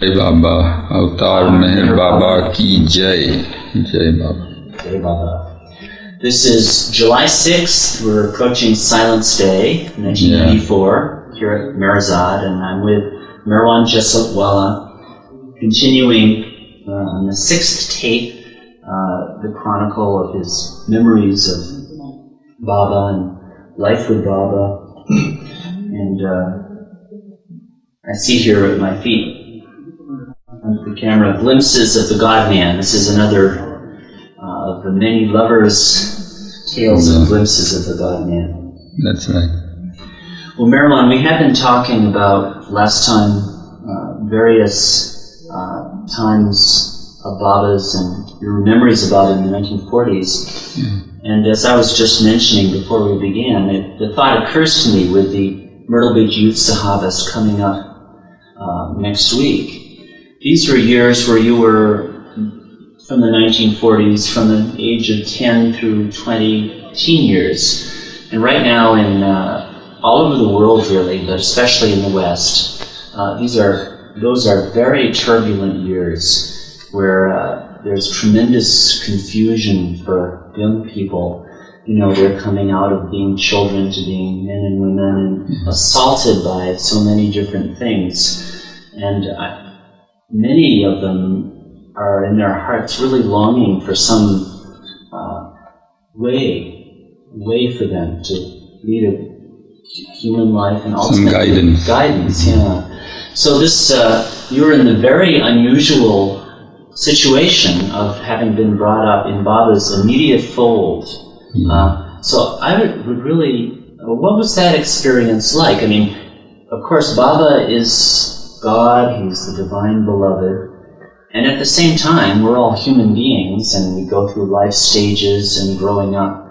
Jai Baba, Avatar Meher Baba ki Jai. Jai Baba. Jai Baba. This is July 6th. We're approaching Silence Day, 1994, here at Meherzad, and I'm with Meherwan Jessawala, continuing on the 6th tape, the chronicle of his memories of Baba and life with Baba. And I see here at my feet, under the camera, glimpses of the God-Man. This is another of the many lovers' tales of glimpses of the God-Man. That's right. Well, Meherwan, we had been talking about last time various times of Baba's and your memories of Baba in the 1940s. And as I was just mentioning before we began, the thought occurs to me with the Myrtle Beach Youth Sahabas coming up next week. These were years where you were, from the 1940s, from the age of 10 through 20, teen years. And right now all over the world really, but especially in the West, those are very turbulent years where there's tremendous confusion for young people. You know, they're coming out of being children to being men and women and assaulted by so many different things. And many of them are in their hearts really longing for some way for them to lead a human life and ultimately some guidance. So this, you're in the very unusual situation of having been brought up in Baba's immediate fold. So I would really, what was that experience like? I mean, of course, Baba is God, He's the Divine Beloved, and at the same time, we're all human beings, and we go through life stages and growing up.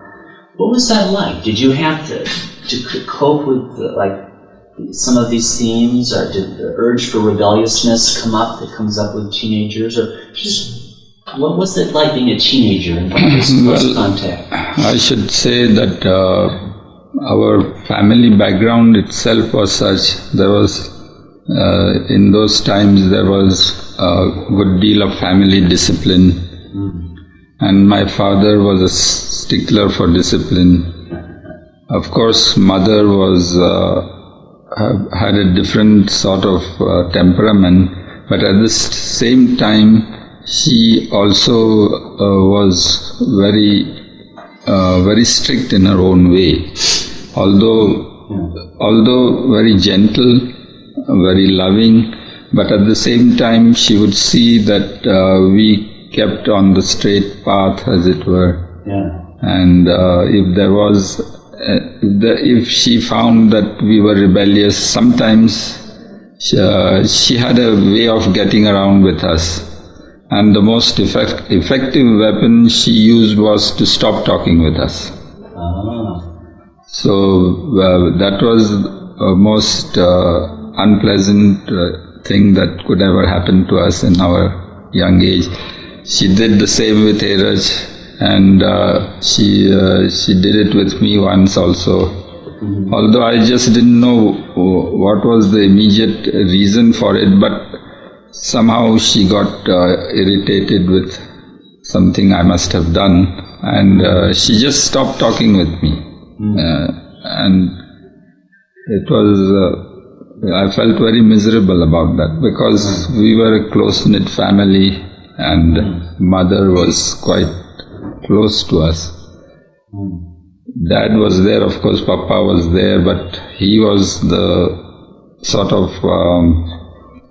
What was that like? Did you have to cope with some of these themes, or did the urge for rebelliousness come up that comes up with teenagers, or just what was it like being a teenager in close contact? I should say that our family background itself was such. There was in those times there was a good deal of family discipline, and my father was a stickler for discipline. Of course, mother was had a different sort of temperament, but at the same time she also was very strict in her own way. Although very gentle, very loving, but at the same time she would see that we kept on the straight path, as it were. And if she found that we were rebellious, sometimes she had a way of getting around with us. And the most effective weapon she used was to stop talking with us. So that was a most unpleasant thing that could ever happen to us in our young age. She did the same with Heeraj, and she did it with me once also. Although I just didn't know what was the immediate reason for it, but somehow she got irritated with something I must have done, and she just stopped talking with me. And it was, I felt very miserable about that, because we were a close-knit family and mother was quite close to us. Dad was there, of course, Papa was there, but he was the sort of,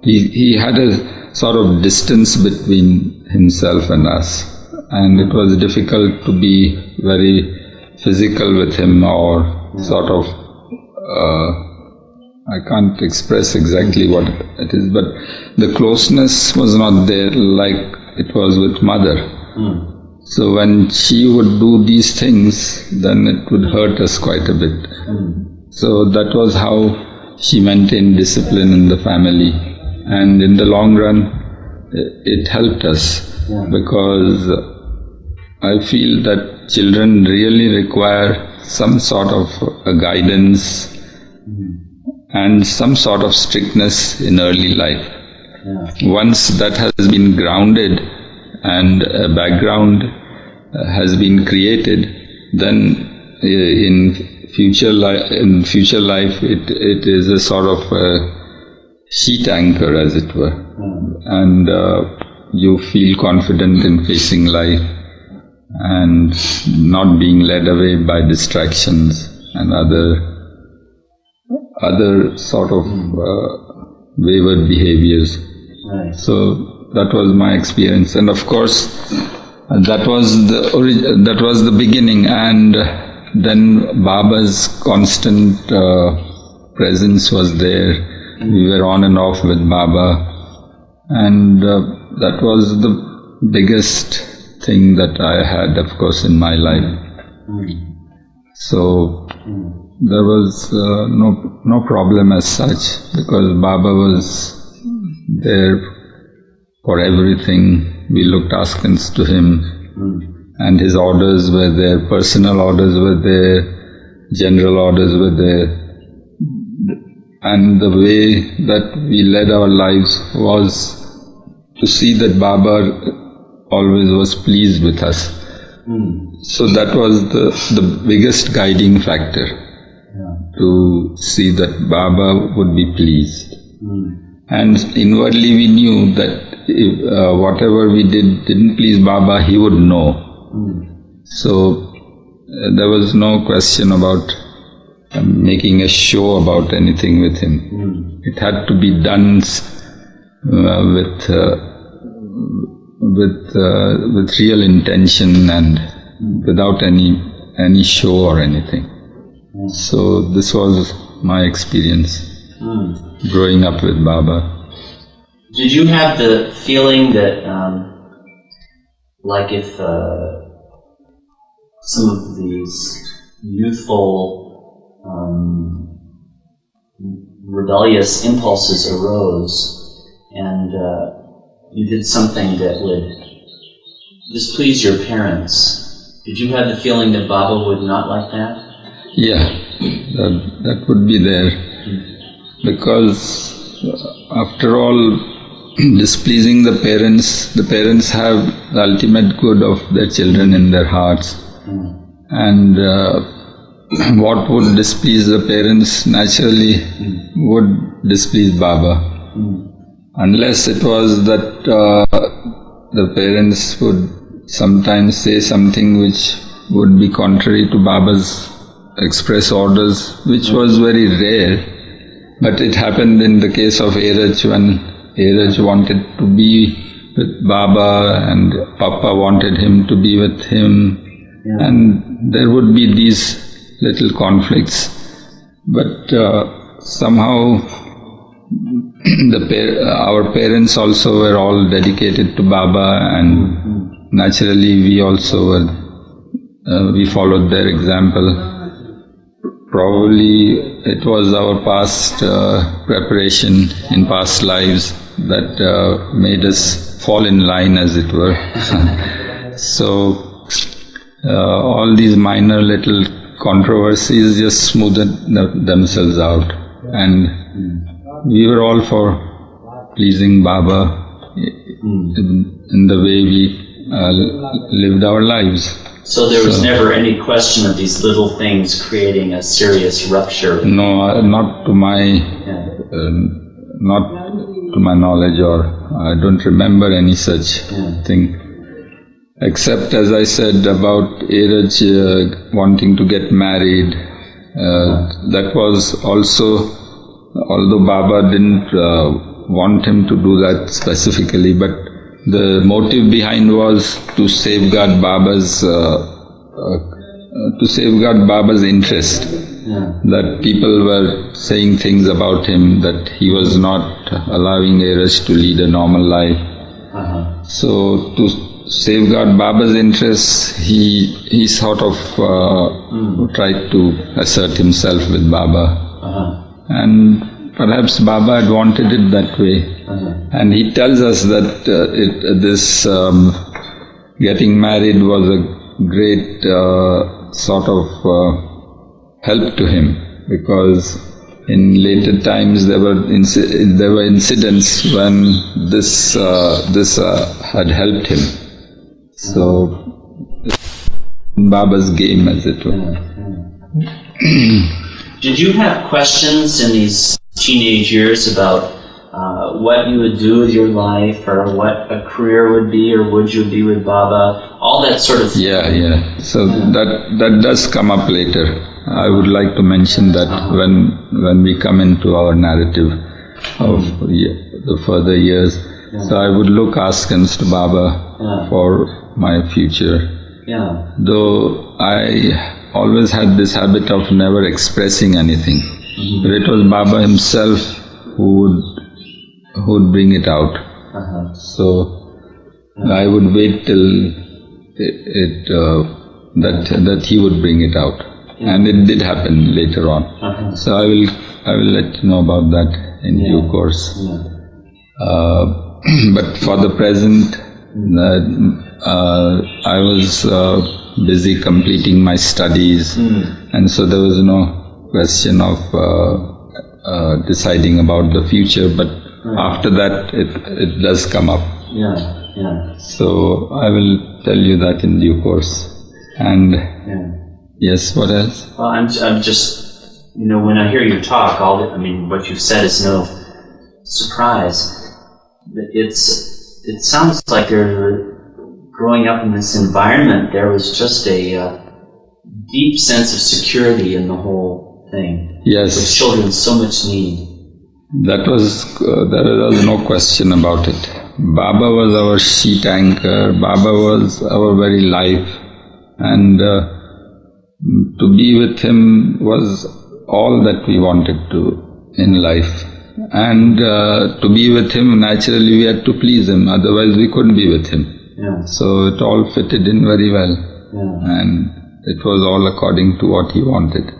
he had a sort of distance between himself and us, and it was difficult to be very physical with him, or sort of, I can't express exactly what it is, but the closeness was not there like it was with mother. So when she would do these things, then it would hurt us quite a bit. So that was how she maintained discipline in the family, and in the long run it helped us, because I feel that children really require some sort of a guidance and some sort of strictness in early life. Once that has been grounded and a background has been created, then in future life, it is a sort of a sheet anchor, as it were, and you feel confident in facing life and not being led away by distractions and other sort of wayward behaviors. Right. So that was my experience, and of course that was the beginning. And then Baba's constant presence was there. We were on and off with Baba, and that was the biggest thing that I had, of course, in my life. So there was no problem as such, because Baba was there for everything. We looked askance to him, and his orders were there, personal orders were there, general orders were there. And the way that we led our lives was to see that Baba always was pleased with us. So that was the biggest guiding factor, to see that Baba would be pleased. And inwardly we knew that if whatever we didn't please Baba, he would know. So there was no question about making a show about anything with him. It had to be done with real intention and without any show or anything. So this was my experience growing up with Baba. Did you have the feeling that, like if some of these youthful rebellious impulses arose and you did something that would displease your parents, did you have the feeling that Baba would not like that? Yeah, that would be there, because after all, displeasing the parents have the ultimate good of their children in their hearts. And what would displease the parents naturally would displease Baba. Unless it was that the parents would sometimes say something which would be contrary to Baba's express orders, which was very rare. But it happened in the case of Airaj, when Airaj wanted to be with Baba and Papa wanted him to be with him. And there would be these little conflicts. But somehow our parents also were all dedicated to Baba, and naturally we also were, we followed their example. Probably it was our past preparation in past lives that made us fall in line, as it were. So all these minor little controversies just smoothed themselves out, and we were all for pleasing Baba in the way we lived our lives. So there was never any question of these little things creating a serious rupture? No, not to my knowledge, or I don't remember any such thing. Except, as I said, about Airaj wanting to get married. That was also, although Baba didn't want him to do that specifically, but the motive behind was to safeguard Baba's interest. That people were saying things about him, that he was not allowing Airaj to lead a normal life. So to safeguard Baba's interests, he sort of tried to assert himself with Baba. And perhaps Baba had wanted it that way. And he tells us that this getting married was a great sort of help to him, because in later times there were incidents when this had helped him. So Baba's game, as it were. Did you have questions in these teenage years about what you would do with your life, or what a career would be, or would you be with Baba? All that sort of thing. Yeah. So that does come up later. I would like to mention that when we come into our narrative of the further years. So I would look askance to Baba for my future. Yeah. Though I always had this habit of never expressing anything. But it was Baba himself who would bring it out. So I would wait till that he would bring it out. And it did happen later on. So I will let you know about that in due course. But for the present, I was busy completing my studies, and so there was no question of deciding about the future. But after that, it does come up. So I will tell you that in due course. And yes, what else? Well, I'm just, when I hear you talk, what you've said is no surprise. It sounds like growing up in this environment, there was just a deep sense of security in the whole thing. Yes. Which children so much need. There was no question about it. Baba was our sheet anchor. Baba was our very life. And to be with him was all that we wanted to in life. And to be with him, naturally we had to please him, otherwise we couldn't be with him. So it all fitted in very well. And it was all according to what he wanted.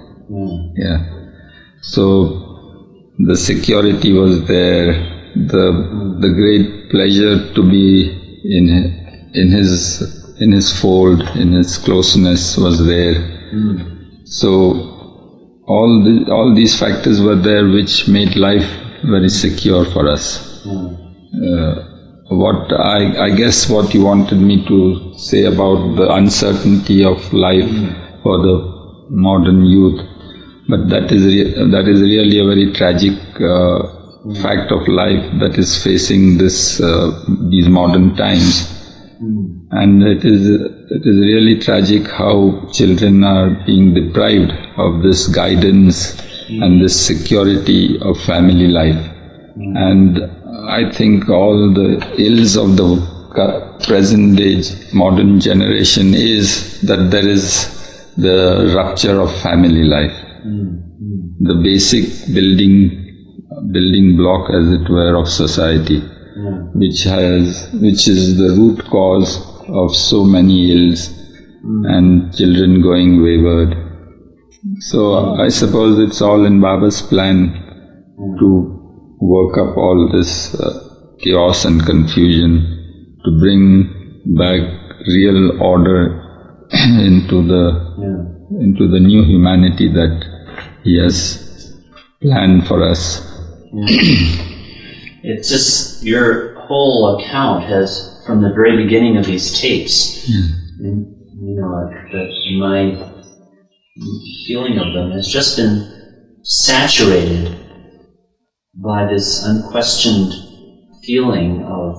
So the security was there, the great pleasure to be in his fold, in his closeness was there. So all these factors were there which made life very secure for us. What I guess what you wanted me to say about the uncertainty of life for the modern youth, but that is really a very tragic fact of life that is facing these modern times. And it is really tragic how children are being deprived of this guidance and this security of family life. And I think all the ills of the present age, modern generation is that there is the rupture of family life. The basic building block, as it were, of society, which is the root cause of so many ills and children going wayward. So I suppose it's all in Baba's plan to work up all this chaos and confusion, to bring back real order into the new humanity that he has planned for us. It's just your whole account has, from the very beginning of these tapes, my feeling of them has just been saturated by this unquestioned feeling of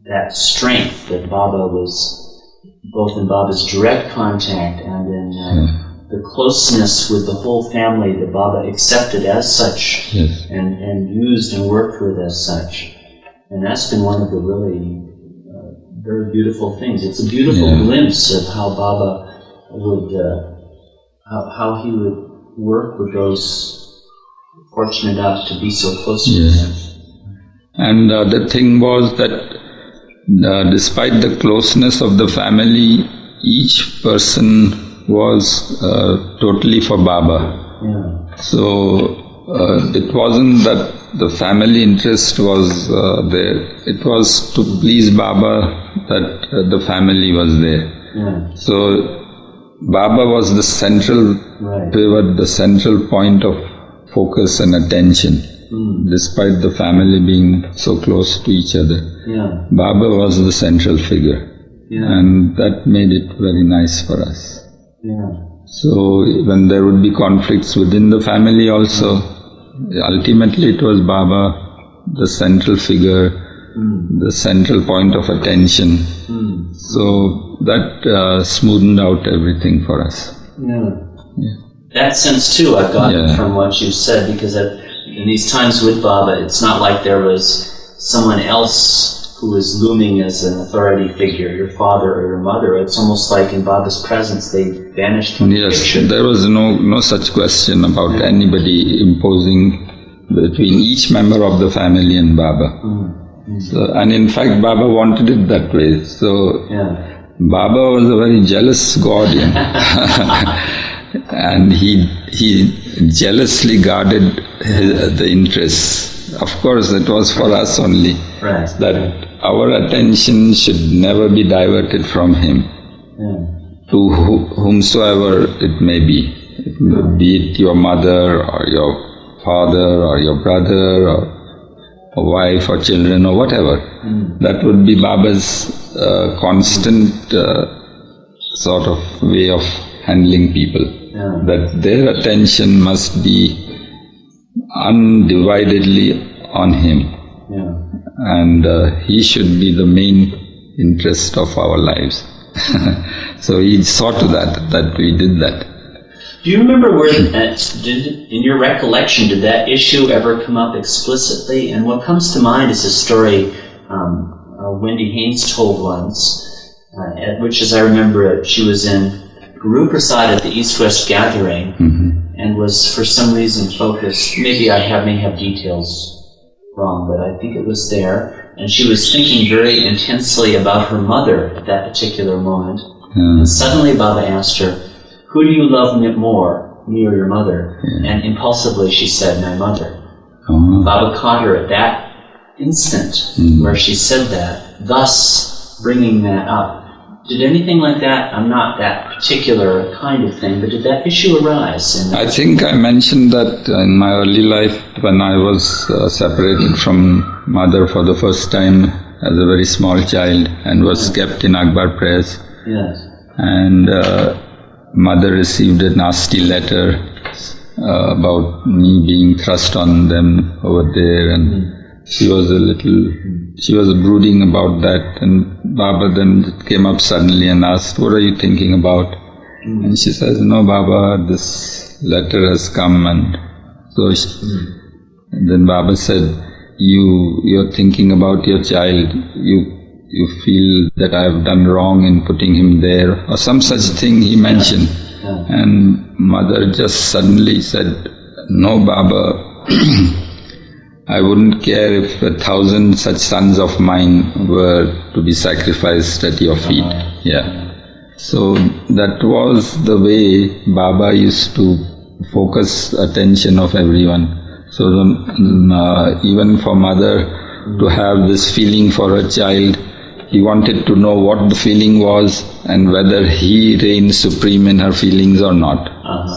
that strength that Baba was, both in Baba's direct contact and in the closeness with the whole family that Baba accepted as such, and used and worked with as such. And that's been one of the really very beautiful things. It's a beautiful glimpse of how Baba would, how he would work with those fortunate enough to be so close to him. And the thing was that despite the closeness of the family, each person was totally for Baba. So it wasn't that the family interest was there. It was to please Baba that the family was there. So Baba was the central pivot, the central point focus and attention, despite the family being so close to each other. Yeah. Baba was the central figure, and that made it very nice for us. Yeah. So when there would be conflicts within the family also, ultimately it was Baba, the central figure, the central point of attention. So that smoothened out everything for us. Yeah. That sense too I've gotten from what you said, because in these times with Baba, it's not like there was someone else who was looming as an authority figure, your father or your mother. It's almost like in Baba's presence they vanished from the picture. Yes, there was no such question about anybody imposing between each member of the family and Baba. So, and in fact, Baba wanted it that way. So, Baba was a very jealous guardian. And he jealously guarded the interests. Of course, it was for us only. Right. That our attention should never be diverted from him to whomsoever it may be. Be it your mother or your father or your brother or a wife or children or whatever. That would be Baba's constant sort of way of handling people. That their attention must be undividedly on him. And he should be the main interest of our lives. So he saw to that we did that. Do you remember where, in your recollection, did that issue ever come up explicitly? And what comes to mind is a story Wendy Haynes told once, which, as I remember it, she was in Guru Prasad at the East-West gathering and was for some reason focused, maybe I may have details wrong, but I think it was there, and she was thinking very intensely about her mother at that particular moment, and suddenly Baba asked her, "Who do you love more, me or your mother?" And impulsively she said, "My mother." Baba caught her at that instant where she said that, thus bringing that up. Did anything like that, not that particular kind of thing, but did that issue arise? I think I mentioned that in my early life when I was separated from mother for the first time as a very small child and was kept in Akbar Press. Yes. And mother received a nasty letter about me being thrust on them over there, and she was brooding about that, and Baba then came up suddenly and asked, "What are you thinking about?" And she says, "No, Baba, this letter has come." And so then Baba said, you're thinking about your child, you feel that I have done wrong in putting him there, or some such thing he mentioned. And mother just suddenly said, "No, Baba, I wouldn't care if 1,000 such sons of mine were to be sacrificed at your feet." So that was the way Baba used to focus attention of everyone. So even for mother to have this feeling for her child, he wanted to know what the feeling was and whether he reigned supreme in her feelings or not.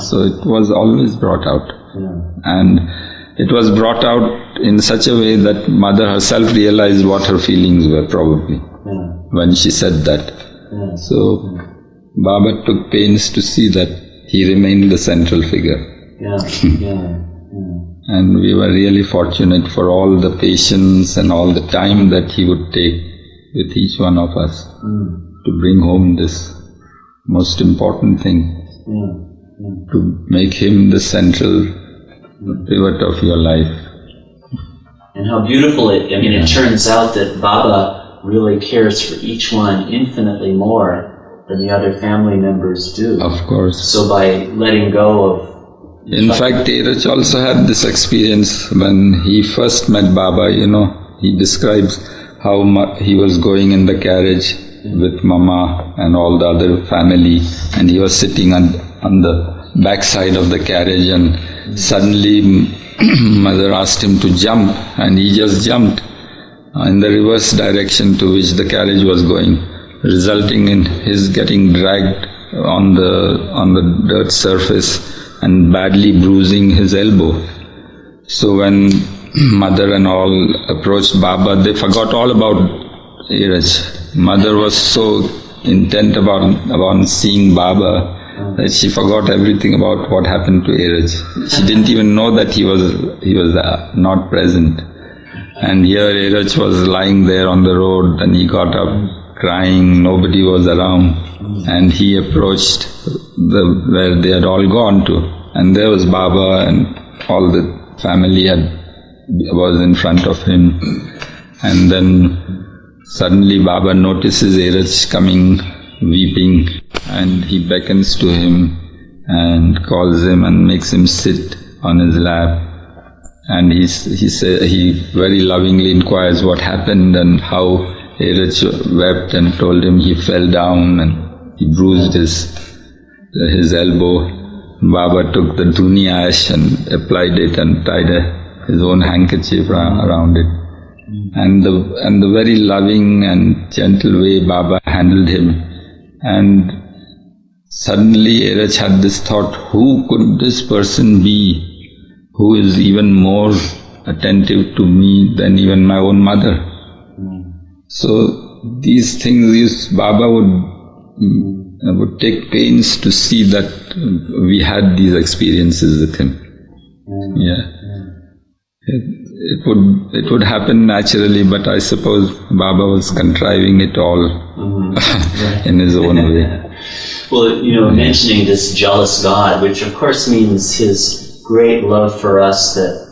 So it was always brought out. And it was brought out in such a way that mother herself realized what her feelings were probably when she said that. So Baba took pains to see that he remained the central figure. And we were really fortunate for all the patience and all the time that he would take with each one of us to bring home this most important thing, to make him the central pivot of your life. And how beautiful it turns out that Baba really cares for each one infinitely more than the other family members do. Of course. So by letting go of... In fact, Dheeraj also had this experience when he first met Baba. He describes how he was going in the carriage with Mama and all the other family, and he was sitting on the backside of the carriage, and suddenly mother asked him to jump, and he just jumped in the reverse direction to which the carriage was going, resulting in his getting dragged on the dirt surface and badly bruising his elbow. So when mother and all approached Baba, they forgot all about Iraj. Mother was so intent about seeing Baba that she forgot everything about what happened to Iraj. She didn't even know that he was not present. And here Iraj was lying there on the road, and he got up crying, nobody was around, and he approached where they had all gone to, and there was Baba, and all the family was in front of him. And then suddenly Baba notices Iraj coming, weeping, and he beckons to him and calls him and makes him sit on his lap. And he very lovingly inquires what happened and how Iraj wept, and told him he fell down and he bruised his elbow. Baba took the duni ash and applied it and tied his own handkerchief around it. And the very loving and gentle way Baba handled him. And suddenly Iraj had this thought, who could this person be who is even more attentive to me than even my own mother? So these things, Baba would take pains to see that we had these experiences with him. Yeah. It would happen naturally, but I suppose Baba was contriving it all in his own way. Well, mentioning this jealous God, which of course means his great love for us that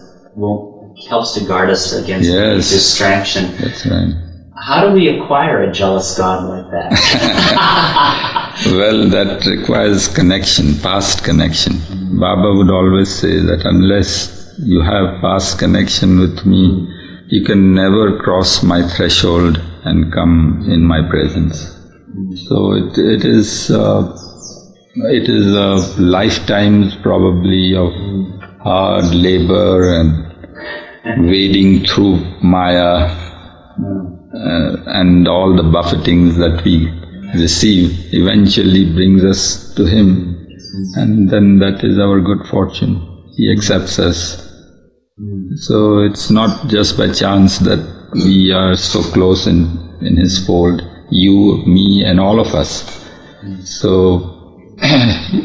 helps to guard us against distraction. That's right. How do we acquire a jealous God like that? Well, that requires connection, past connection. Baba would always say that unless you have past connection with me, you can never cross my threshold and come in my presence. So it is lifetimes probably of hard labor and wading through Maya and all the buffetings that we receive eventually brings us to him, and then that is our good fortune. He accepts us. So it's not just by chance that we are so close in his fold, you, me, and all of us. So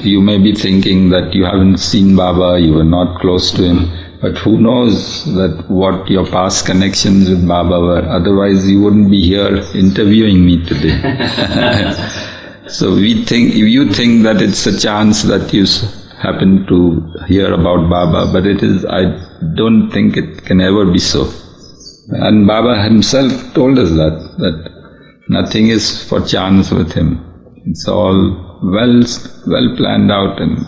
you may be thinking that you haven't seen Baba, you were not close to him, but who knows that what your past connections with Baba were. Otherwise you wouldn't be here interviewing me today. So you think that it's a chance that you happen to hear about Baba, but I don't think it can ever be so. And Baba himself told us that nothing is for chance with him. It's all well planned out, and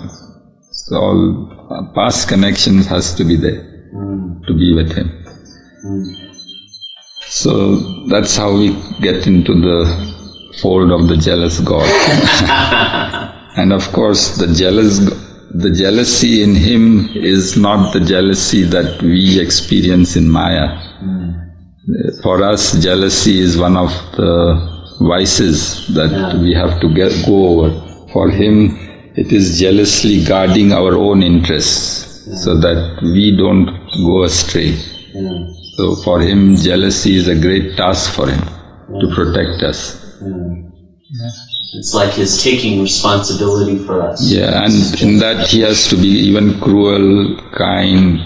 it's all past connections has to be there to be with him. So that's how we get into the fold of the jealous God. And of course the jealousy in him is not the jealousy that we experience in Maya. For us, jealousy is one of the vices that we have to go over. For him, it is jealously guarding our own interests so that we don't go astray. So for him, jealousy is a great task for him to protect us. It's like his taking responsibility for us. Yeah, and in that he has to be even cruel, kind.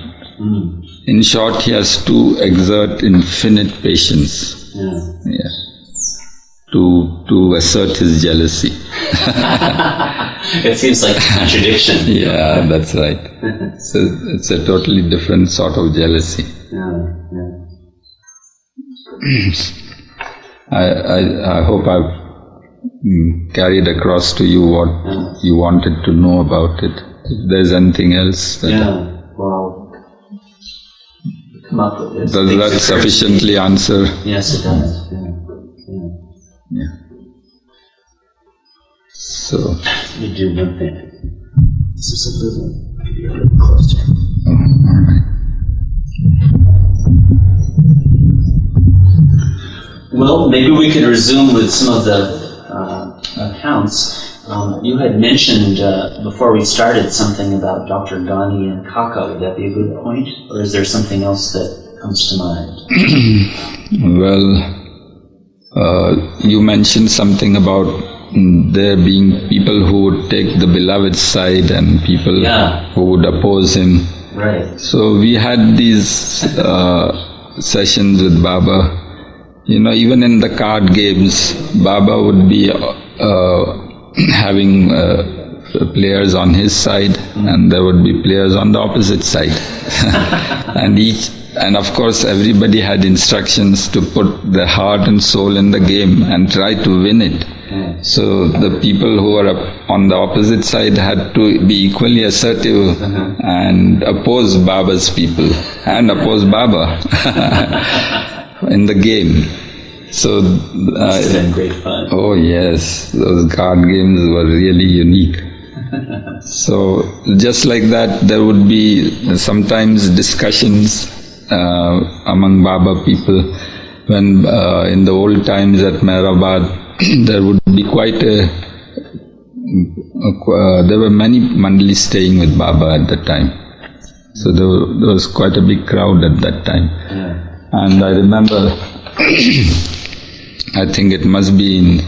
In short, he has to exert infinite patience. To assert his jealousy. It seems like a contradiction. Yeah, that's right. So it's a totally different sort of jealousy. I hope I've carried across to you what you wanted to know about it. If there's anything else that come up with this. Does that sufficiently answer? Yes, it does. Yeah. So let me do one thing. This is a little closer. All right. Well, maybe we could resume with some of the accounts. You had mentioned before we started something about Dr. Ghani and Kaka. Would that be a good point? Or is there something else that comes to mind? Well, you mentioned something about there being people who would take the beloved side and people who would oppose him. Right. So we had these sessions with Baba. Even in the card games, Baba would be having players on his side, and there would be players on the opposite side. And of course everybody had instructions to put their heart and soul in the game and try to win it. So the people who were on the opposite side had to be equally assertive and oppose Baba's people and oppose Baba in the game. So it's been great fun. Oh yes, those card games were really unique. So just like that, there would be sometimes discussions among Baba people. When in the old times at Meherabad, there would be quite there were many mandalis staying with Baba at that time. So there was quite a big crowd at that time. And I remember, I think it must be in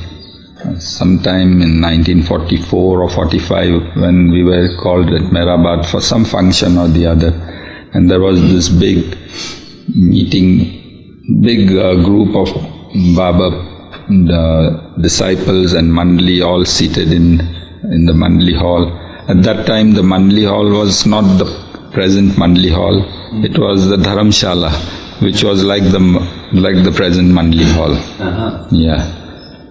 sometime in 1944 or 45 when we were called at Meherabad for some function or the other. And there was this big meeting, big group of Baba disciples and mandali all seated in the mandali hall. At that time the mandali hall was not the present mandali hall. It was the dharamshala, which was like the present mandali hall. Yeah.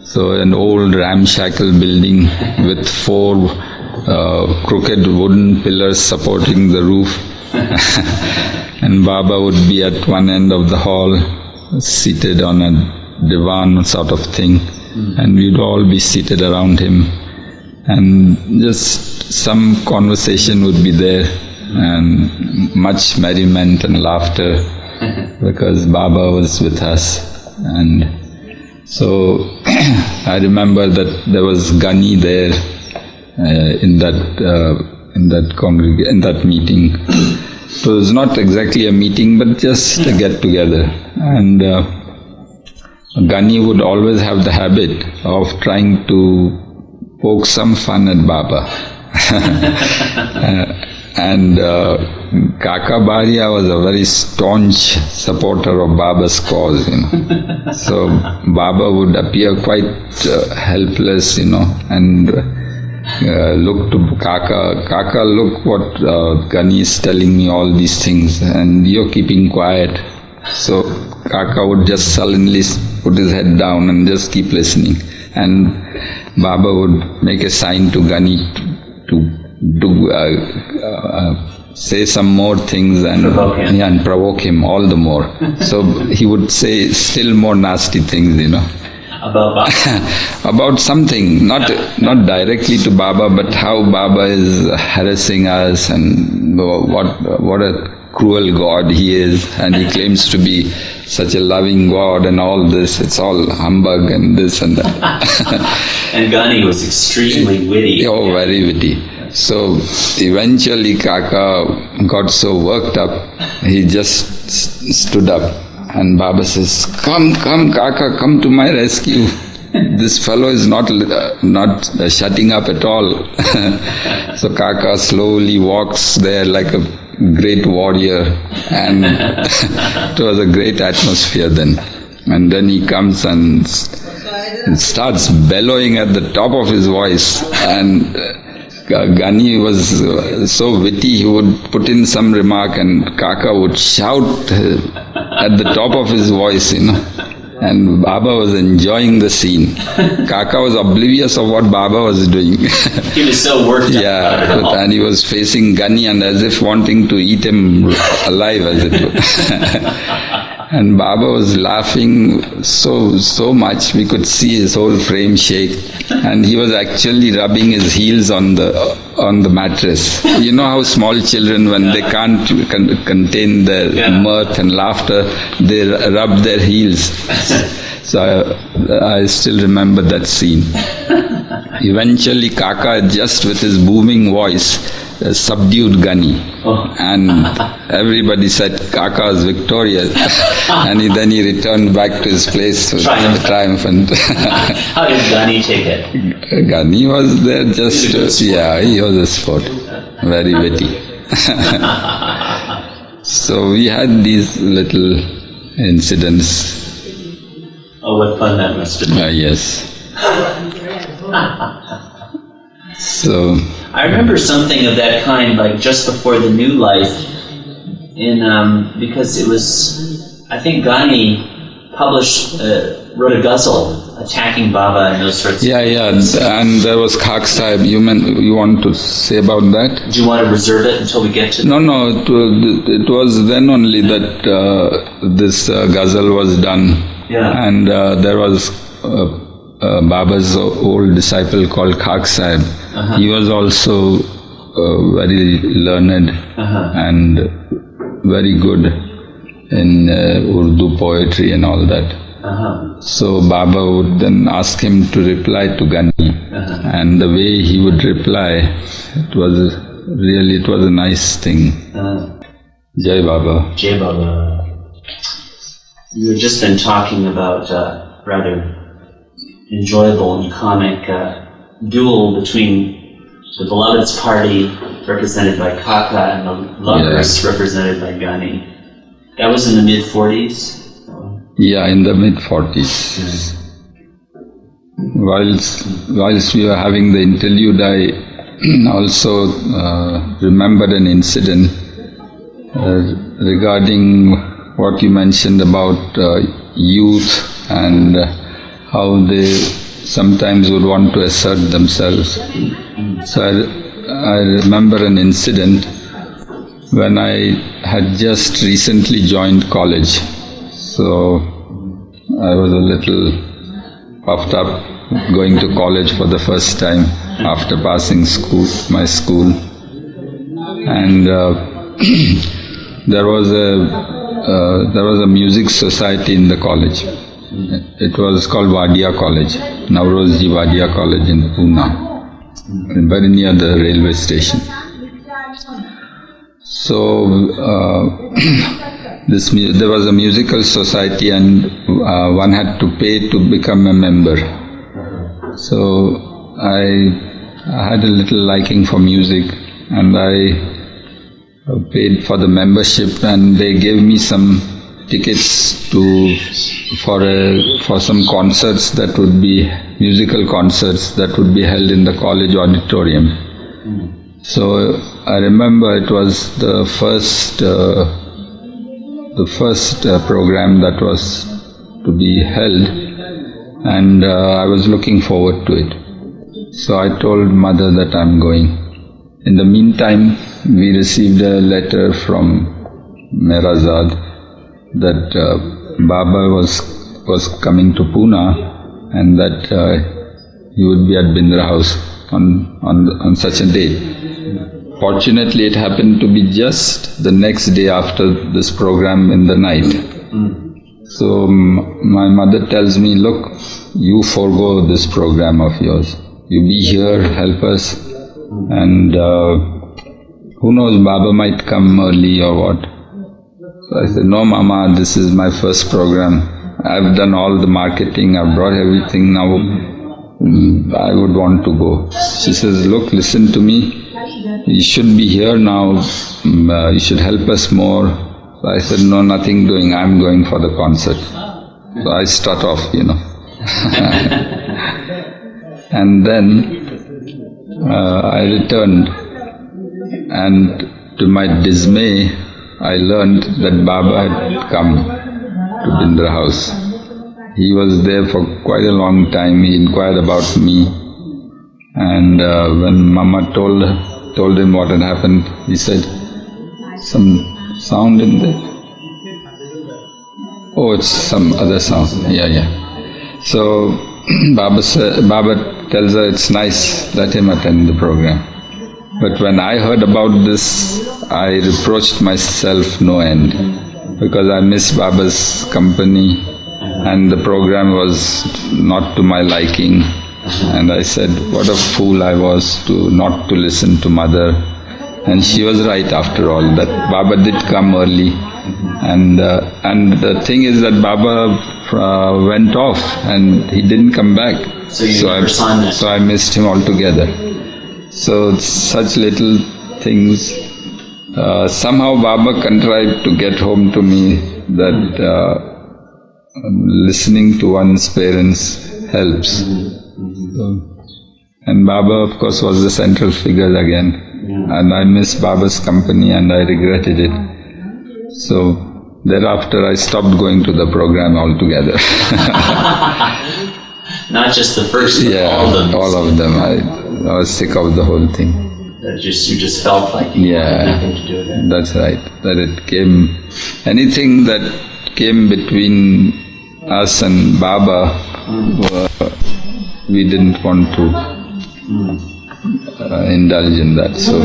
So an old ramshackle building with 4 crooked wooden pillars supporting the roof. And Baba would be at one end of the hall, seated on a divan sort of thing, and we'd all be seated around him, and just some conversation would be there, and much merriment and laughter, because Baba was with us. And so I remember that there was Ghani there in that meeting. It was not exactly a meeting, but just a get together. And Ghani would always have the habit of trying to poke some fun at Baba. And Kaka Baria was a very staunch supporter of Baba's cause, So Baba would appear quite helpless, and look to Kaka. Kaka, look what Ghani is telling me all these things, and you're keeping quiet. So Kaka would just sullenly put his head down and just keep listening. And Baba would make a sign to Ghani to say some more things and provoke him all the more. So he would say still more nasty things, about something, not directly to Baba, but how Baba is harassing us and what a cruel God he is, and he claims to be such a loving God and all this. It's all humbug and this and that. And Ghani was extremely witty. Oh, very witty. So eventually Kaka got so worked up, he just stood up, and Baba says, come Kaka, come to my rescue. This fellow is not shutting up at all. So Kaka slowly walks there like a great warrior, and it was a great atmosphere then. And then he comes and starts bellowing at the top of his voice, and Ghani was so witty, he would put in some remark and Kaka would shout at the top of his voice, and Baba was enjoying the scene. Kaka was oblivious of what Baba was doing. He was so worked up. Yeah, and he was facing Ghani and as if wanting to eat him alive, as it were. And Baba was laughing so much, we could see his whole frame shake, and he was actually rubbing his heels on the mattress. You know how small children, when they can't contain their mirth and laughter, they rub their heels. So I still remember that scene. Eventually, Kaka, just with his booming voice, subdued Gani. And everybody said Kaka is victorious. And then he returned back to his place triumphant. How did Gani take it? Gani was there just, he was a sport. Very witty. So we had these little incidents. Oh, what fun that must have been. Yes. So I remember something of that kind, like just before the new life, because it was, I think Gani wrote a ghazal attacking Baba and those sorts of things. And there was Khak Sahib. You want to say about that? Do you want to reserve it until we get to No, it was then only that this ghazal was done. Yeah. And there was Baba's old disciple called Khak Sahib. He was also very learned and very good in Urdu poetry and all that. So Baba would then ask him to reply to Gani, and the way he would reply, it was a nice thing. Jai Baba. Jai Baba. You had just been talking about rather enjoyable and comic duel between the Beloved's party, represented by Kaka, and the Lovers, represented by Gani. That was in the mid-40s? Yeah, in the mid-40s. Whilst we were having the interlude, I also remembered an incident regarding what you mentioned about youth and how they sometimes would want to assert themselves. So I remember an incident when I had just recently joined college. So I was a little puffed up going to college for the first time after passing my school. And there was a music society in the college. It was called Wadia College, Naurozji Wadia College in Pune, very near the railway station. So there was a musical society, and one had to pay to become a member. So I had a little liking for music, and I paid for the membership, and they gave me some tickets for some concerts that would be musical concerts that would be held in the college auditorium. So I remember it was the first program that was to be held, and I was looking forward to it. So I told mother that I'm going. In the meantime, we received a letter from Meherazad that Baba was coming to Pune, and that he would be at Bindra House on such a date. Fortunately, it happened to be just the next day after this program in the night. So my mother tells me, look, you forego this program of yours. You be here, help us, and who knows, Baba might come early or what. So I said, no Mama, this is my first program. I've done all the marketing, I've brought everything, now I would want to go. She says, look, listen to me, you should be here now, you should help us more. So I said, no, nothing doing, I'm going for the concert. So I start off, And then I returned, and to my dismay, I learned that Baba had come to Bindra House. He was there for quite a long time. He inquired about me, and when Mama told him what had happened, he said, some sound in there. Oh, it's some other sound. Yeah. So Baba tells her it's nice, let him attend the program. But when I heard about this, I reproached myself no end, because I miss Baba's company, and the program was not to my liking. And I said, what a fool I was not to listen to mother. And she was right after all, that Baba did come early. And the thing is that Baba went off and he didn't come back. So I missed him altogether. So such little things. Somehow Baba contrived to get home to me that listening to one's parents helps. And Baba, of course, was the central figure again. And I missed Baba's company and I regretted it. So thereafter I stopped going to the program altogether. Not just the first, but all of them. All of them. I was sick of the whole thing. You just felt like you had nothing to do with it. That's right. That it came, anything that came between us and Baba, we didn't want to indulge in that. So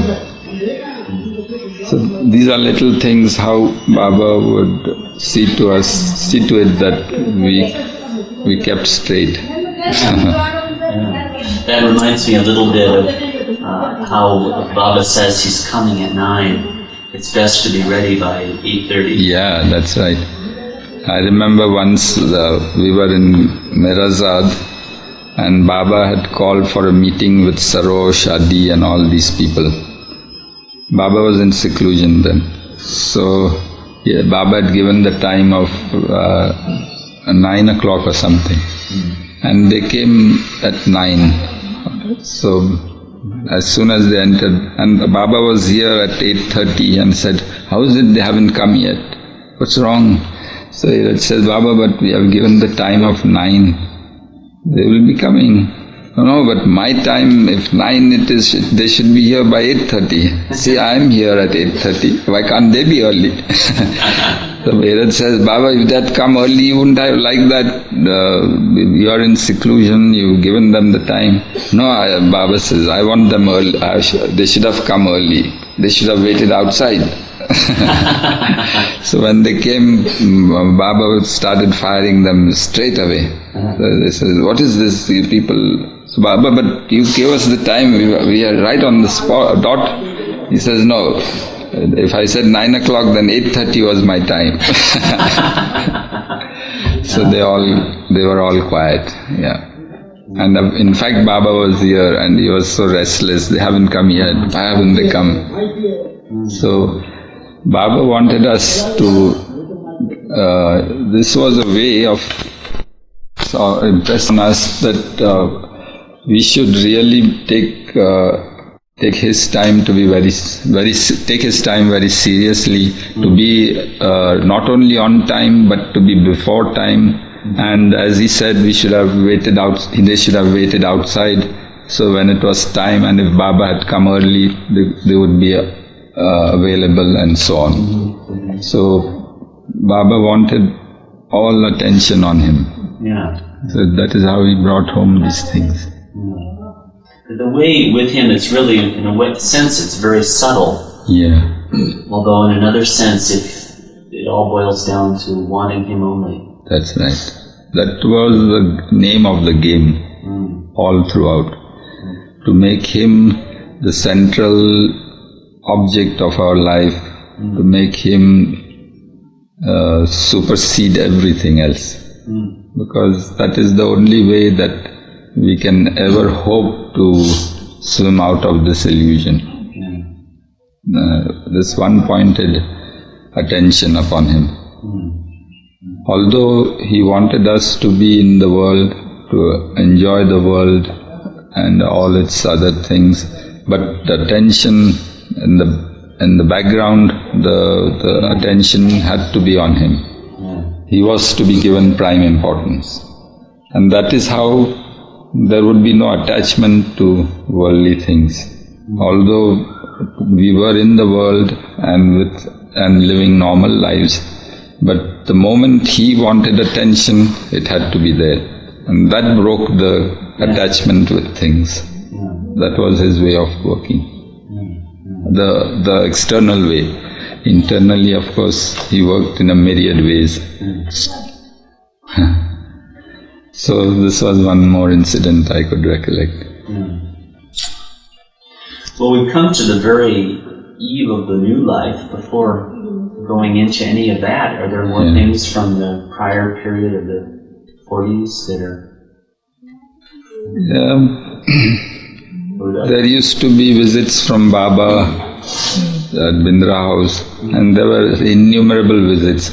these are little things how Baba would see to it that we kept straight. That reminds me a little bit of how Baba says he's coming at 9. It's best to be ready by 8:30. Yeah, that's right. I remember once we were in Mirazad and Baba had called for a meeting with Sarosh, Adi and all these people. Baba was in seclusion then. So Baba had given the time of 9 o'clock or something. And they came at 9. So as soon as they entered, and Baba was here at 8:30 and said, how is it they haven't come yet? What's wrong? So he said, Baba, but we have given the time of 9. They will be coming. No, but my time, if 9 it is, they should be here by 8:30. See, I am here at 8:30. Why can't they be early? So Bhairad says, Baba, if they had come early, you wouldn't have liked that. You are in seclusion, you've given them the time. No, Baba says, I want them early. They should have come early. They should have waited outside. So when they came, Baba started firing them straight away. So they said, what is this, you people? So Baba, but you gave us the time, we are right on the dot. He says, no, if I said 9 o'clock, then 8:30 was my time. So they were all quiet, yeah. And in fact, Baba was here and he was so restless, they haven't come yet, why haven't they come? So Baba wanted us to, this was a way of impressing us that we should really take his time to be take his time very seriously, to be not only on time but to be before time. And as he said, they should have waited outside. So when it was time, and if Baba had come early, they would be available and so on. So Baba wanted all attention on him. Yeah. So that is how he brought home these things. The way with him, it's really, in a sense, it's very subtle. Yeah. Although in another sense, it all boils down to wanting him only. That's right. That was the name of the game all throughout. To make him the central object of our life, to make him supersede everything else. Because that is the only way that we can ever hope to swim out of this illusion. This one-pointed attention upon him. Although he wanted us to be in the world, to enjoy the world and all its other things, but the attention in the background, the attention had to be on him. He was to be given prime importance. And that is how there would be no attachment to worldly things. Although we were in the world and living normal lives, but the moment he wanted attention, it had to be there. And that broke the attachment with things. That was his way of working. The external way. Internally, of course, he worked in a myriad ways. So this was one more incident I could recollect. Well, we've come to the very eve of the new life. Before going into any of that, are there more things from the prior period of the 40s that are... There used to be visits from Baba at Bindra House, and there were innumerable visits,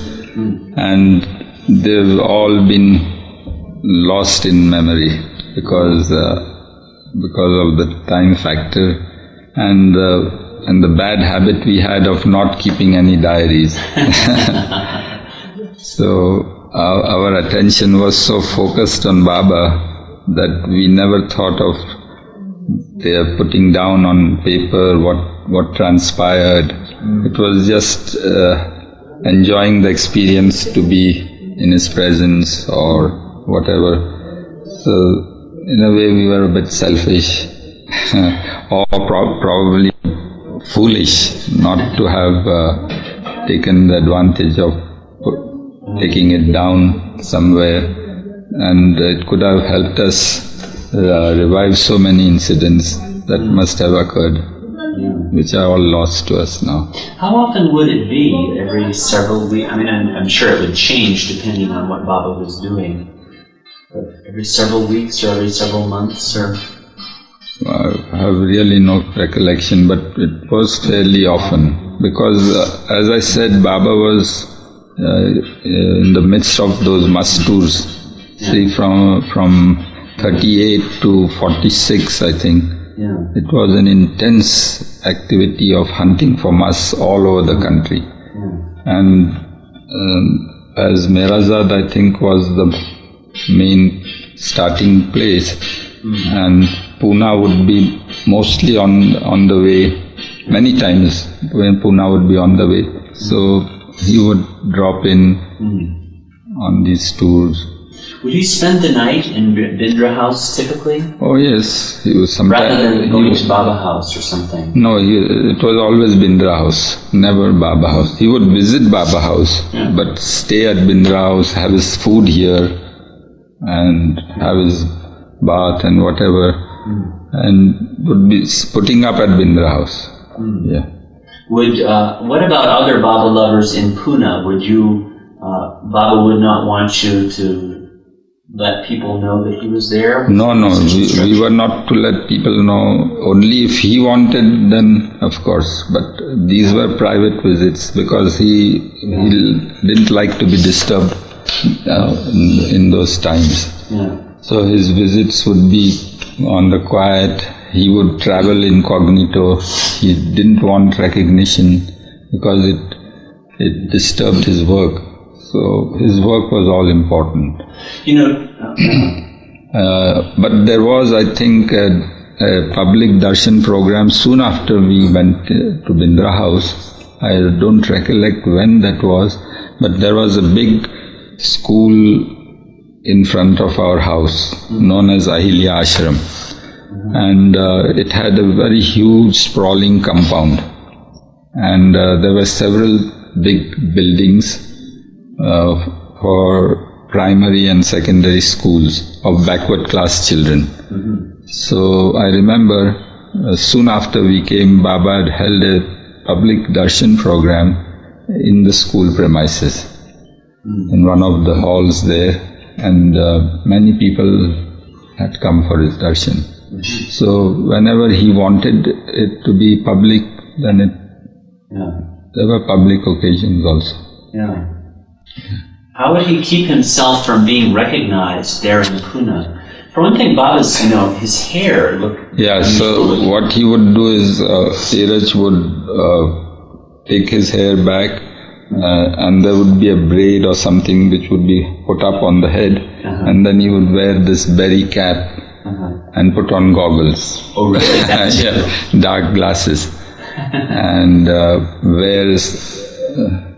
and they've all been lost in memory because of the time factor and the bad habit we had of not keeping any diaries. So our attention was so focused on Baba that we never thought of their putting down on paper what transpired. It was just enjoying the experience to be in his presence or whatever. So in a way we were a bit selfish or probably foolish not to have taken the advantage of taking it down somewhere, and it could have helped us revive so many incidents that must have occurred, which are all lost to us now. How often would it be? Every several weeks? I mean, I'm sure it would change depending on what Baba was doing. But every several weeks or every several months or... I have really no recollection, but it was fairly often. Because as I said, Baba was in the midst of those masturs. See, from 38 to 46, I think. It was an intense activity of hunting for mus all over the country. And as Meherazad, I think, was the main starting place, and Pune would be mostly on the way, many times when Pune would be on the way. So he would drop in on these tours. Would he spend the night in Bindra House typically? Oh yes, he was sometimes... Rather than going to Baba House or something? No, it was always Bindra House, never Baba House. He would visit Baba House, but stay at Bindra House, have his food here, and have his bath and whatever, and would be putting up at Bindra House. What about other Baba lovers in Pune? Would you... Baba would not want you to let people know that he was there? No, we were not to let people know. Only if he wanted, then of course. But these were private visits because he didn't like to be disturbed in those times. So his visits would be on the quiet. He would travel incognito. He didn't want recognition because it disturbed his work. So his work was all important. But there was, I think, a public darshan program soon after we went to Bindra House. I don't recollect when that was, but there was a big school in front of our house known as Ahilya Ashram. And it had a very huge sprawling compound. And there were several big buildings for primary and secondary schools of backward class children. So I remember soon after we came, Baba had held a public darshan program in the school premises, in one of the halls there, and many people had come for his darshan. So whenever he wanted it to be public, then there were public occasions also. How would he keep himself from being recognized there in Pune? For one thing, Baba's, his hair looked... so what he would do is, Iraj would take his hair back, and there would be a braid or something which would be put up on the head, and then he would wear this berry cap and put on goggles. Oh, really? Dark glasses. And wears...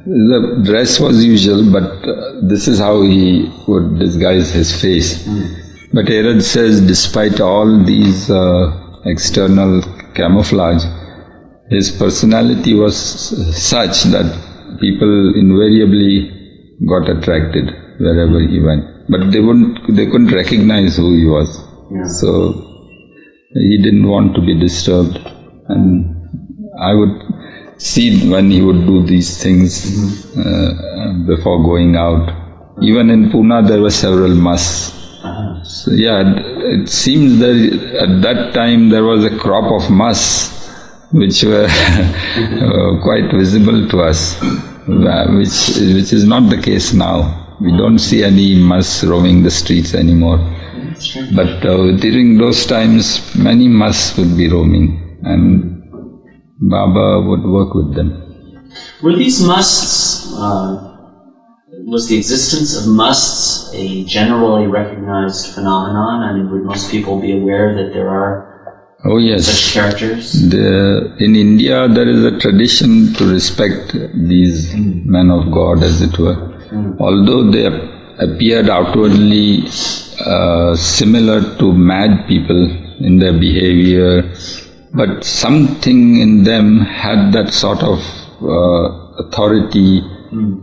the dress was usual, but this is how he would disguise his face. But Erad says, despite all these external camouflage, his personality was such that people invariably got attracted wherever he went. but they couldn't recognize who he was. Yeah. So he didn't want to be disturbed, and I would see when he would do these things before going out. Even in Pune there were several masks. So it seems that at that time there was a crop of masks which were quite visible to us, which is not the case now. We don't see any masks roaming the streets anymore. But during those times, many masks would be roaming, and Baba would work with them. Were these musts, was the existence of musts a generally recognized phenomenon? I mean, would most people be aware that there are such characters? In India, there is a tradition to respect these men of God, as it were. Although they appeared outwardly similar to mad people in their behavior, but something in them had that sort of authority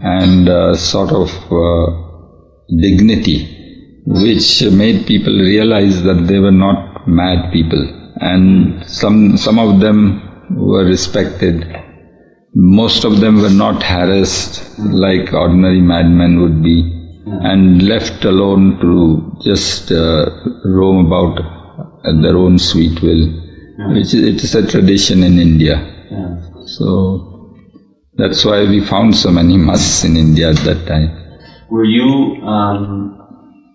and sort of dignity, which made people realize that they were not mad people. And some of them were respected. Most of them were not harassed like ordinary madmen would be, and left alone to just roam about at their own sweet will. It is a tradition in India. So that's why we found so many masks in India at that time. Were you,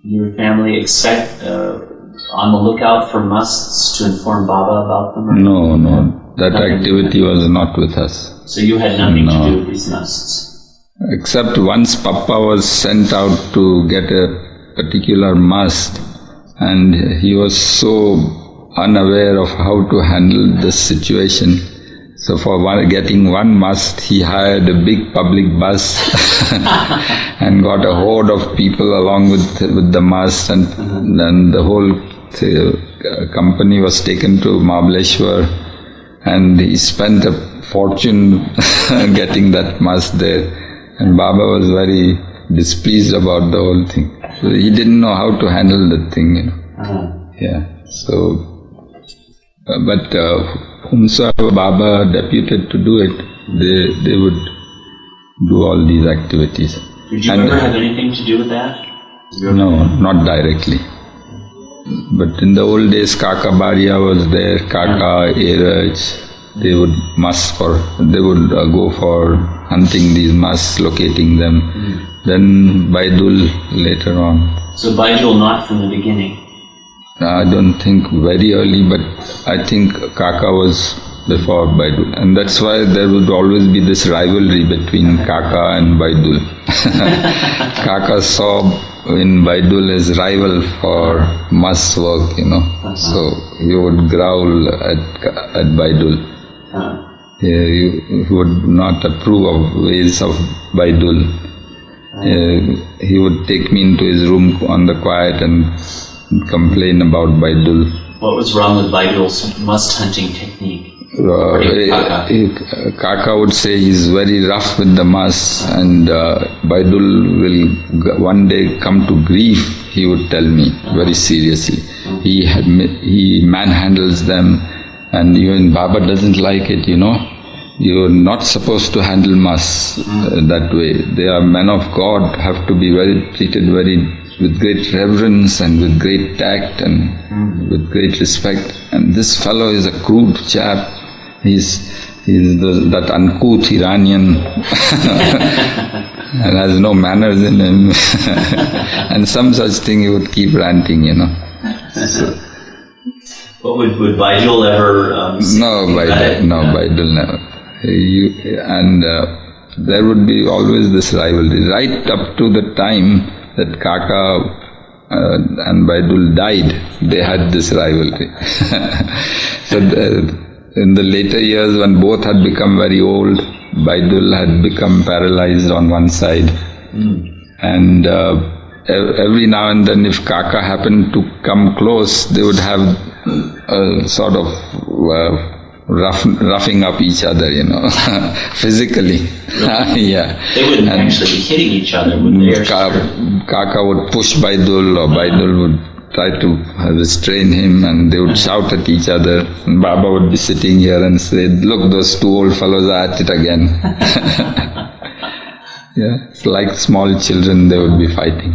your family, on the lookout for musts to inform Baba about them? Or No. That activity was not with us. So you had nothing to do with these musts? Except once Papa was sent out to get a particular must, and he was so unaware of how to handle this situation. So for getting one must, he hired a big public bus and got a horde of people along with the must, and then the whole company was taken to Mahabaleshwar, and he spent a fortune getting that must there. And Baba was very displeased about the whole thing. So he didn't know how to handle that thing, So, but whomsoever Baba deputed to do it, they would do all these activities. Did you ever have anything to do with that? No, not directly. But in the old days, Kaka Baria was there, Kaka, Eraj. They would go for hunting these masks, locating them. Then Baidul later on. So Baidul not from the beginning? I don't think very early, but I think Kaka was before Baidul. And that's why there would always be this rivalry between Kaka and Baidul. Kaka saw in Baidul his rival for mass work, So he would growl at Baidul. He would not approve of ways of Baidul. He would take me into his room on the quiet and complain about Baidul. What was wrong with Baidul's must hunting technique? Kaka would say he's very rough with the mass, and Baidul will one day come to grief, he would tell me very seriously. He manhandles them, and even Baba doesn't like it, You're not supposed to handle mass that way. They are men of God, have to be treated with great reverence and with great tact and with great respect. And this fellow is a crude chap. He's that uncouth Iranian and has no manners in him. And some such thing he would keep ranting, So, but would Baidul ever No, Baidul never. There would be always this rivalry right up to the time that Kaka and Baidul died. They had this rivalry. So in the later years, when both had become very old, Baidul had become paralyzed on one side, and every now and then, if Kaka happened to come close, they would have a sort of roughing up each other, physically. Yeah. They wouldn't actually be hitting each other, would they? Kaka would push Baidul, or Baidul would try to restrain him, and they would shout at each other. And Baba would be sitting here and say, "Look, those two old fellows are at it again." Yeah, it's like small children, they would be fighting.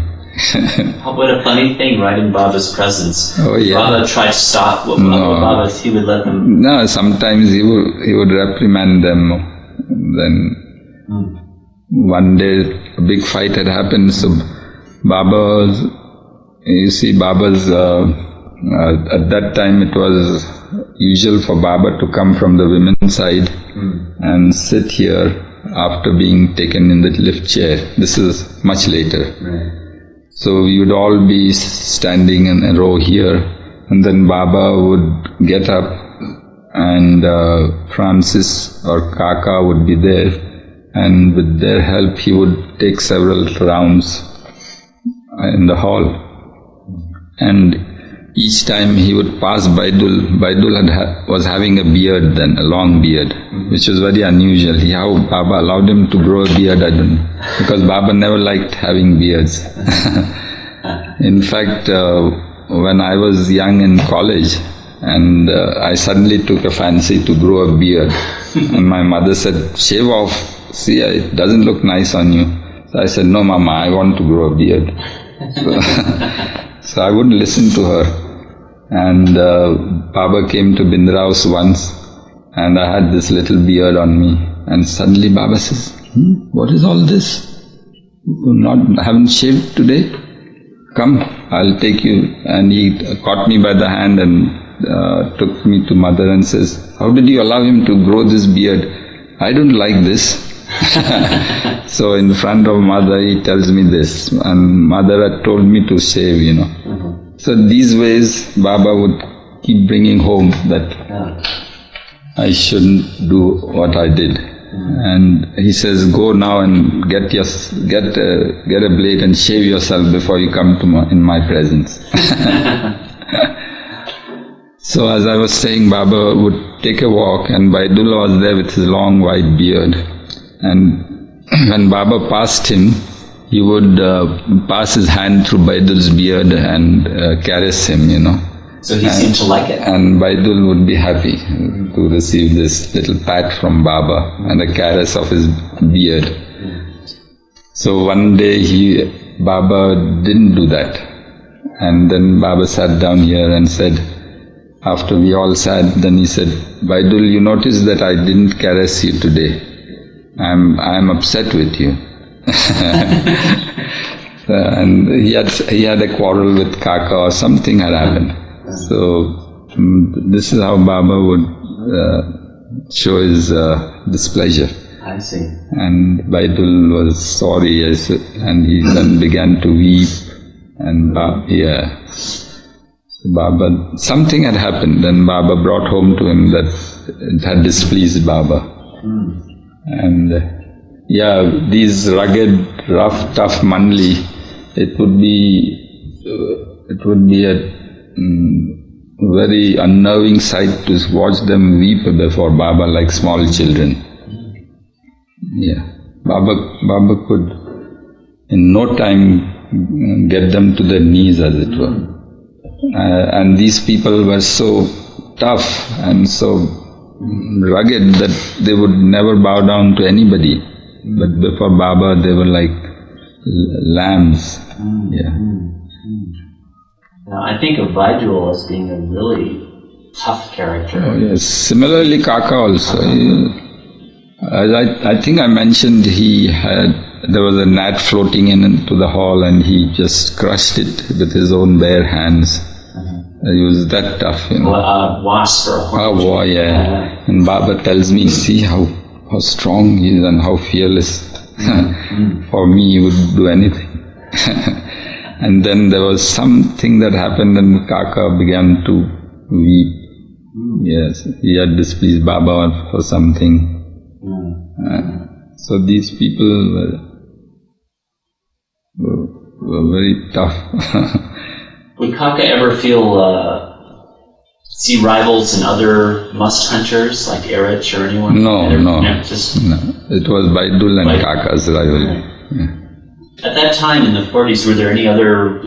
What a funny thing, right, in Baba's presence. Oh, yeah. Baba tried to stop Baba, he would let them... No, sometimes he would reprimand them. Then one day a big fight had happened, so Baba's, at that time it was usual for Baba to come from the women's side and sit here after being taken in the lift chair. This is much later. Right. So we would all be standing in a row here, and then Baba would get up, and Francis or Kaka would be there, and with their help he would take several rounds in the hall. And each time he would pass Baidul. Baidul was having a beard then, a long beard, which was very unusual. How Baba allowed him to grow a beard, I don't know. Because Baba never liked having beards. In fact, when I was young in college, and I suddenly took a fancy to grow a beard. And my mother said, "Shave off, see, it doesn't look nice on you." So I said, "No, Mama, I want to grow a beard." So I wouldn't listen to her. And Baba came to Bindra's once, and I had this little beard on me. And suddenly Baba says, "What is all this? You haven't shaved today? Come, I'll take you." And he caught me by the hand and took me to Mother and says, "How did you allow him to grow this beard? I don't like this." So in front of Mother he tells me this, and Mother had told me to shave, So these ways Baba would keep bringing home that I shouldn't do what I did. And he says, "Go now and get a blade and shave yourself before you come to in my presence." So as I was saying, Baba would take a walk, and Baidul was there with his long white beard. And when Baba passed him, he would pass his hand through Baidul's beard and caress him, So he seemed to like it. And Baidul would be happy to receive this little pat from Baba and a caress of his beard. So one day Baba didn't do that. And then Baba sat down here and said, after we all sat, then he said, "Baidul, you notice that I didn't caress you today. I'm upset with you." And he had a quarrel with Kaka, or something had happened. So this is how Baba would show his displeasure. I see. And Baidul was sorry, and he then began to weep. And Baba, something had happened, and Baba brought home to him that it had displeased Baba. And these rugged, rough, tough Mandli, it would be a very unnerving sight to watch them weep before Baba like small children. Baba could in no time get them to their knees, as it were. And these people were so tough and so rugged that they would never bow down to anybody. But before Baba, they were like lambs. Now, I think of Baidul as being a really tough character. Oh, yes. Similarly, Kaka also. I think I mentioned there was a gnat floating into the hall, and he just crushed it with his own bare hands. He was that tough, Wasp or a hornet. And Baba tells me, "See how strong he is and how fearless. For me, he would do anything." And then there was something that happened, and Kaka began to weep. Yes, he had displeased Baba for something. So these people were very tough. Would Kaka ever feel see rivals and other must hunters like Erich or anyone? No. No. It was Baidul and Kaka's rivalry. Yeah. At that time in the 40s, were there any other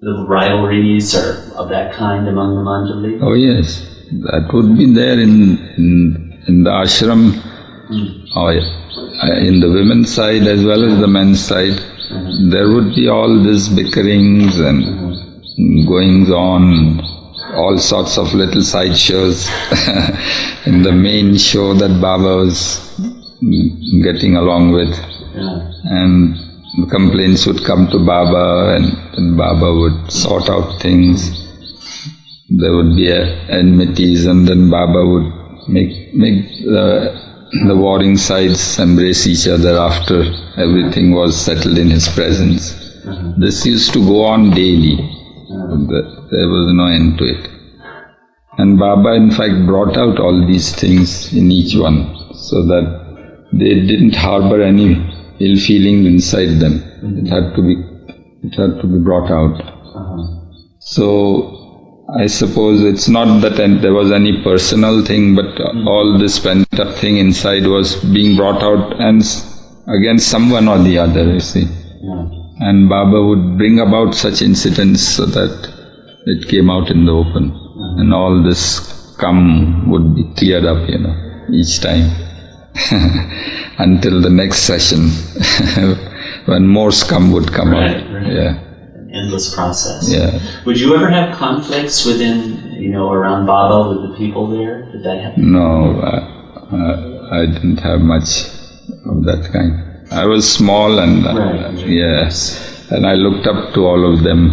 little rivalries or of that kind among the Mandali? Oh yes, that would be there in the ashram, in the women's side as well as the men's side. There would be all these bickerings and goings on, all sorts of little side shows. In the main show that Baba was getting along with, and complaints would come to Baba, and Baba would sort out things. There would be enmities, and then Baba would make the warring sides embrace each other after everything was settled in his presence. This used to go on daily. There was no end to it. And Baba in fact brought out all these things in each one, so that they didn't harbor any ill feeling inside them. It had to be brought out. So I suppose it's not that there was any personal thing, but all this pent-up thing inside was being brought out and against someone or the other, you see. And Baba would bring about such incidents so that it came out in the open. And all this scum would be cleared up, each time. Until the next session, when more scum would come out. Right. Yeah. Endless process. Yeah. Would you ever have conflicts within, around Baba with the people there? Did that happen? No, I didn't have much of that kind. I was small and yes, and I looked up to all of them.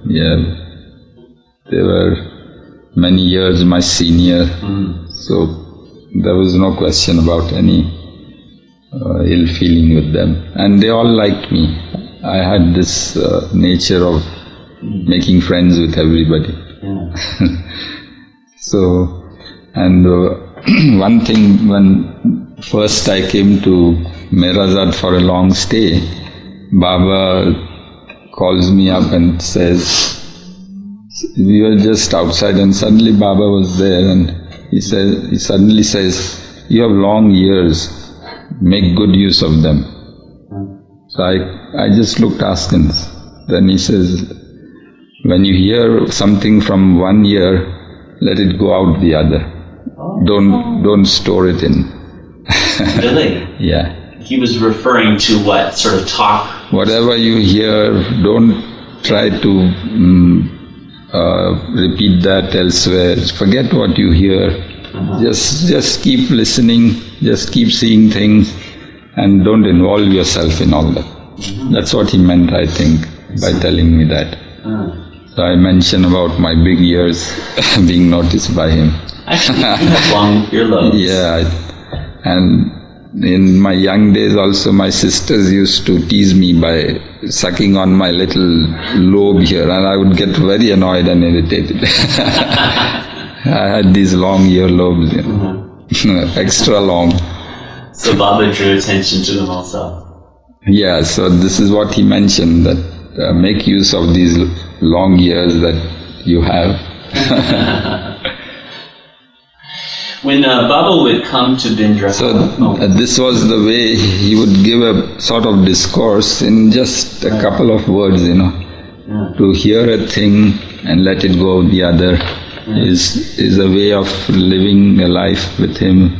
Yeah, they were many years my senior, so there was no question about any ill feeling with them, and they all liked me. I had this nature of making friends with everybody. So, and one thing, when first I came to Meherazad for a long stay, Baba calls me up and says, we were just outside and suddenly Baba was there, and he suddenly says, you have long years, make good use of them. So I just looked askance. Then he says, when you hear something from one ear, let it go out the other. Don't store it in. Really? Yeah. He was referring to what? Sort of talk? Whatever you hear, don't try to repeat that elsewhere. Forget what you hear. Just keep listening, just keep seeing things, and don't involve yourself in all that. That's what he meant, I think, by telling me that. So I mentioned about my big ears being noticed by him. Actually, you have long earlobes. Yeah, and in my young days also my sisters used to tease me by sucking on my little lobe here, and I would get very annoyed and irritated. I had these long earlobes, extra long. So Baba drew attention to them also. Yeah, so this is what he mentioned, that make use of these long ears that you have. When Baba would come to Bindra... So this was the way he would give a sort of discourse in just a couple of words, To hear a thing and let it go the other is a way of living a life with him,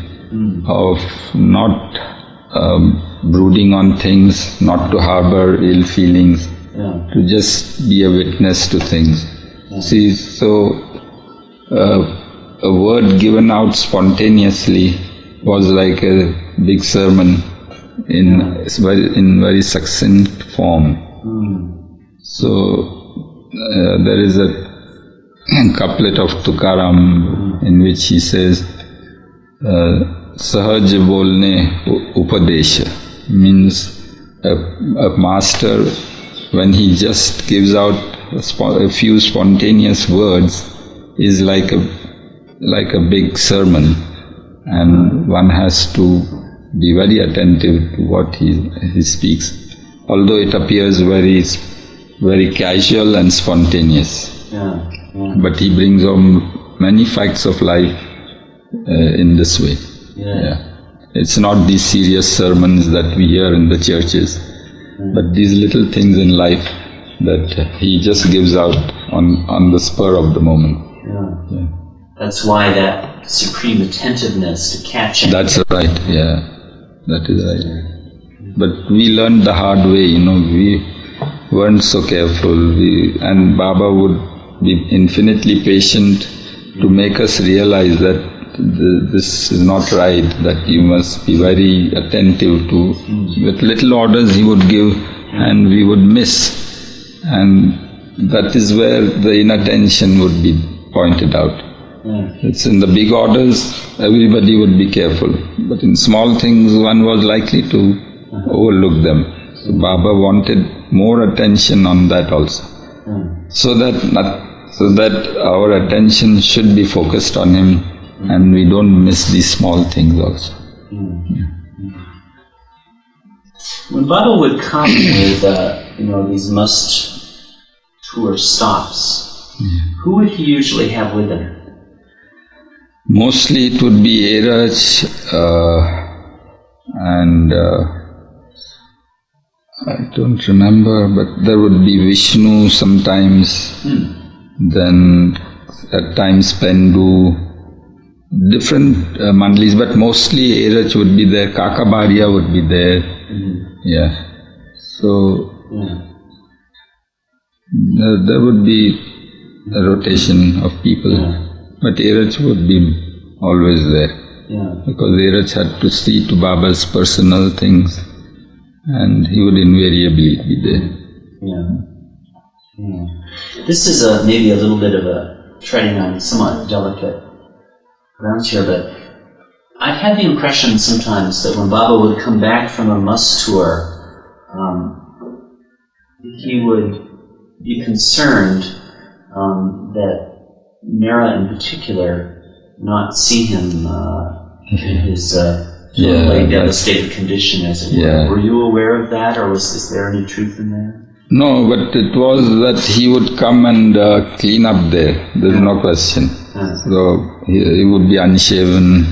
of not brooding on things, not to harbor ill feelings, to just be a witness to things. See, so a word given out spontaneously was like a big sermon in very succinct form. So there is a couplet of Tukaram in which he says, Sahaj bolne upadesha, means a master, when he just gives out a few spontaneous words, is like a big sermon, and one has to be very attentive to what he speaks, although it appears very casual and spontaneous. But he brings home many facts of life in this way. Yeah. It's not these serious sermons that we hear in the churches, but these little things in life that he just gives out on the spur of the moment. Yeah. That's why that supreme attentiveness to catch it. That's right, yeah. That is right. But we learned the hard way, we weren't so careful. And Baba would be infinitely patient to make us realize that this is not right, that you must be very attentive to. With little orders he would give and we would miss. And that is where the inattention would be pointed out. It's in the big orders, everybody would be careful. But in small things, one was likely to overlook them. So Baba wanted more attention on that also. So that our attention should be focused on him and we don't miss these small things also. When Baba would come with, these must-tour stops, who would he usually have with him? Mostly it would be Eraj and I don't remember, but there would be Vishnu sometimes, then at times Pendu, different mandalis, but mostly Eraj would be there, Kakabaria would be there. So there would be a rotation of people. But Eraj would be always there, because Eraj had to see to Baba's personal things and he would invariably be there. This is maybe a little bit of a treading on somewhat delicate grounds here, but I've had the impression sometimes that when Baba would come back from a must tour, he would be concerned that Mera in particular not see him in his totally devastated condition, as it were. Were you aware of that, or is there any truth in that? No, but it was that he would come and clean up there. There's no question. So he would be unshaven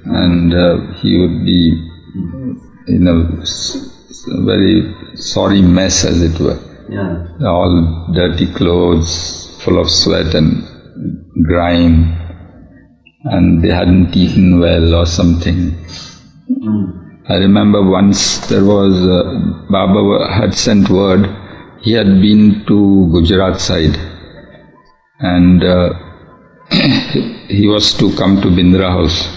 and he would be in a very sorry mess, as it were. All dirty clothes, full of sweat and grime, and they hadn't eaten well or something. I remember once there was, Baba had sent word, he had been to Gujarat side and he was to come to Bindra house.